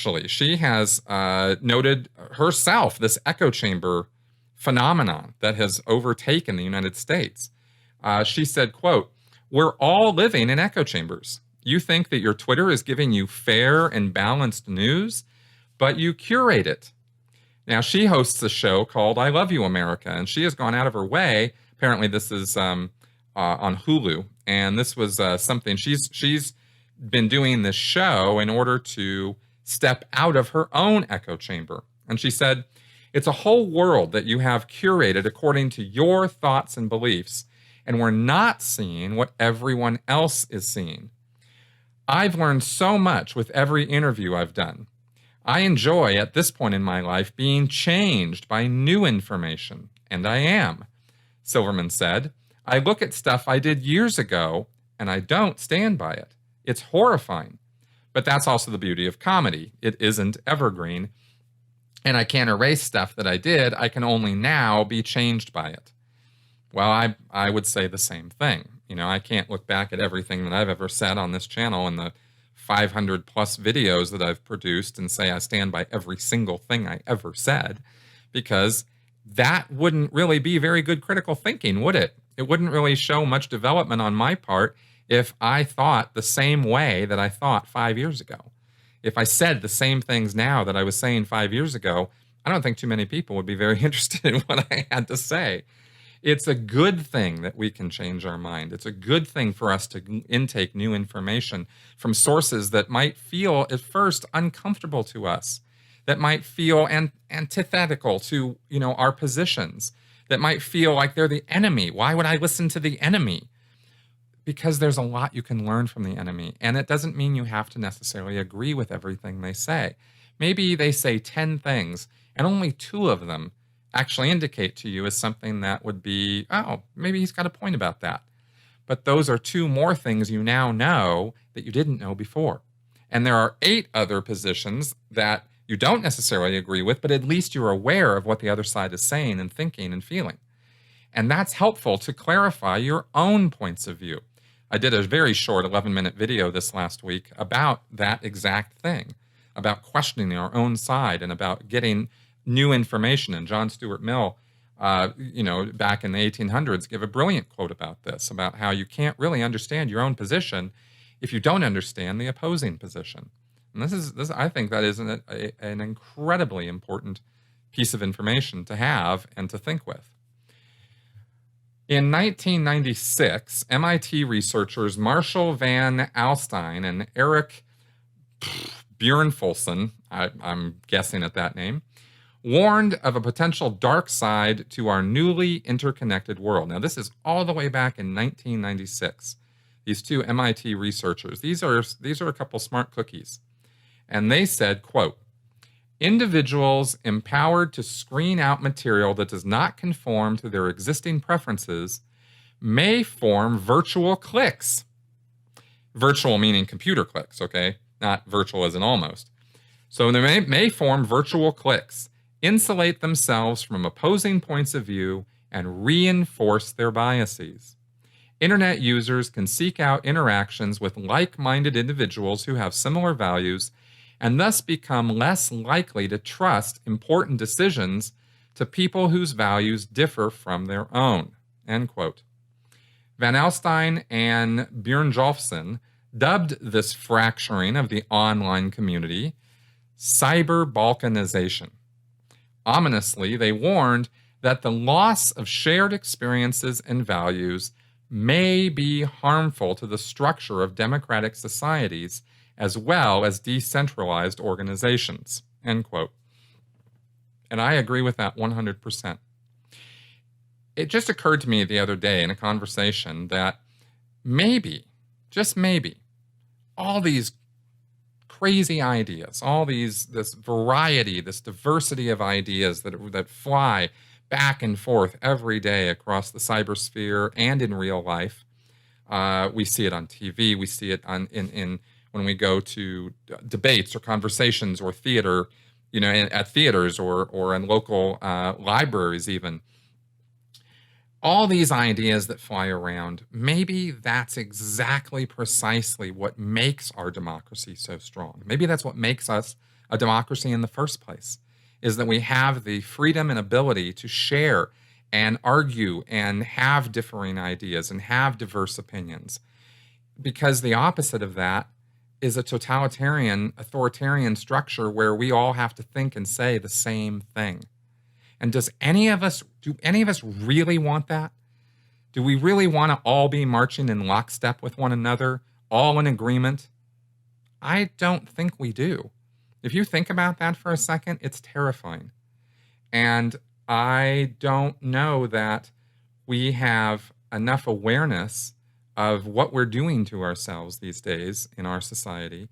actually. She has noted herself this echo chamber phenomenon that has overtaken the United States. She said, quote, "We're all living in echo chambers. You think that your Twitter is giving you fair and balanced news, but you curate it." Now, she hosts a show called I Love You, America, and she has gone out of her way. Apparently, this is on Hulu, and this was something she's been doing this show in order to step out of her own echo chamber. And she said, "It's a whole world that you have curated according to your thoughts and beliefs, and we're not seeing what everyone else is seeing. I've learned so much with every interview I've done. I enjoy, at this point in my life, being changed by new information, and I am," Silverman said. "I look at stuff I did years ago, and I don't stand by it. It's horrifying. But that's also the beauty of comedy. It isn't evergreen, and I can't erase stuff that I did. I can only now be changed by it." Well, I would say the same thing. You know, I can't look back at everything that I've ever said on this channel and the 500 plus videos that I've produced and say I stand by every single thing I ever said, because that wouldn't really be very good critical thinking, would it? It wouldn't really show much development on my part if I thought the same way that I thought 5 years ago. If I said the same things now that I was saying 5 years ago, I don't think too many people would be very interested in what I had to say. It's a good thing that we can change our mind. It's a good thing for us to intake new information from sources that might feel at first uncomfortable to us, that might feel antithetical to, our positions, that might feel like they're the enemy. Why would I listen to the enemy? Because there's a lot you can learn from the enemy, and it doesn't mean you have to necessarily agree with everything they say. Maybe they say 10 things, and only 2 of them actually indicate to you as something that would be, oh, maybe he's got a point about that. But those are 2 more things you now know that you didn't know before. And there are 8 other positions that you don't necessarily agree with, but at least you're aware of what the other side is saying and thinking and feeling. And that's helpful to clarify your own points of view. I did a very short 11-minute video this last week about that exact thing, about questioning our own side and about getting new information. And John Stuart Mill, back in the 1800s, gave a brilliant quote about this, about how you can't really understand your own position if you don't understand the opposing position. And this I think that is an incredibly important piece of information to have and to think with. In 1996, MIT researchers Marshall Van Alstyne and Eric Bjornfolsen, I'm guessing at that name, warned of a potential dark side to our newly interconnected world. Now, this is all the way back in 1996. These 2 MIT researchers, these are a couple smart cookies. And they said, quote, "Individuals empowered to screen out material that does not conform to their existing preferences may form virtual cliques." Virtual meaning computer cliques, okay? Not virtual as in almost. So they may form virtual cliques, insulate themselves from opposing points of view, and reinforce their biases. Internet users can seek out interactions with like-minded individuals who have similar values and thus become less likely to trust important decisions to people whose values differ from their own, end quote. Van Alstyne and Bjornjolfsson dubbed this fracturing of the online community Cyberbalkanization. Ominously, they warned that the loss of shared experiences and values may be harmful to the structure of democratic societies as well as decentralized organizations, end quote. And I agree with that 100%. It just occurred to me the other day in a conversation that maybe, just maybe, all these crazy ideas, this variety, this diversity of ideas that fly back and forth every day across the cybersphere and in real life. We see it on TV. We see it in when we go to debates or conversations or theater, at theaters or in local libraries even. All these ideas that fly around, maybe that's exactly precisely what makes our democracy so strong. Maybe that's what makes us a democracy in the first place, is that we have the freedom and ability to share and argue and have differing ideas and have diverse opinions. Because the opposite of that is a totalitarian, authoritarian structure where we all have to think and say the same thing. And do any of us really want that? Do we really want to all be marching in lockstep with one another, all in agreement? I don't think we do. If you think about that for a second, it's terrifying. And I don't know that we have enough awareness of what we're doing to ourselves these days in our society.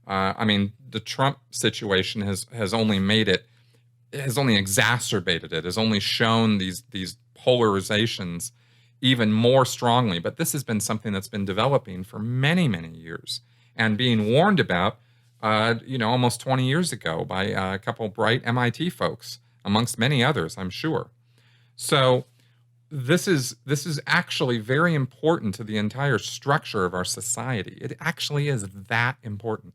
I mean, the Trump situation has only made it, has only exacerbated it, has only shown these polarizations even more strongly. But this has been something that's been developing for many, many years and being warned about, almost 20 years ago by a couple bright MIT folks, amongst many others, I'm sure. So this is actually very important to the entire structure of our society. It actually is that important.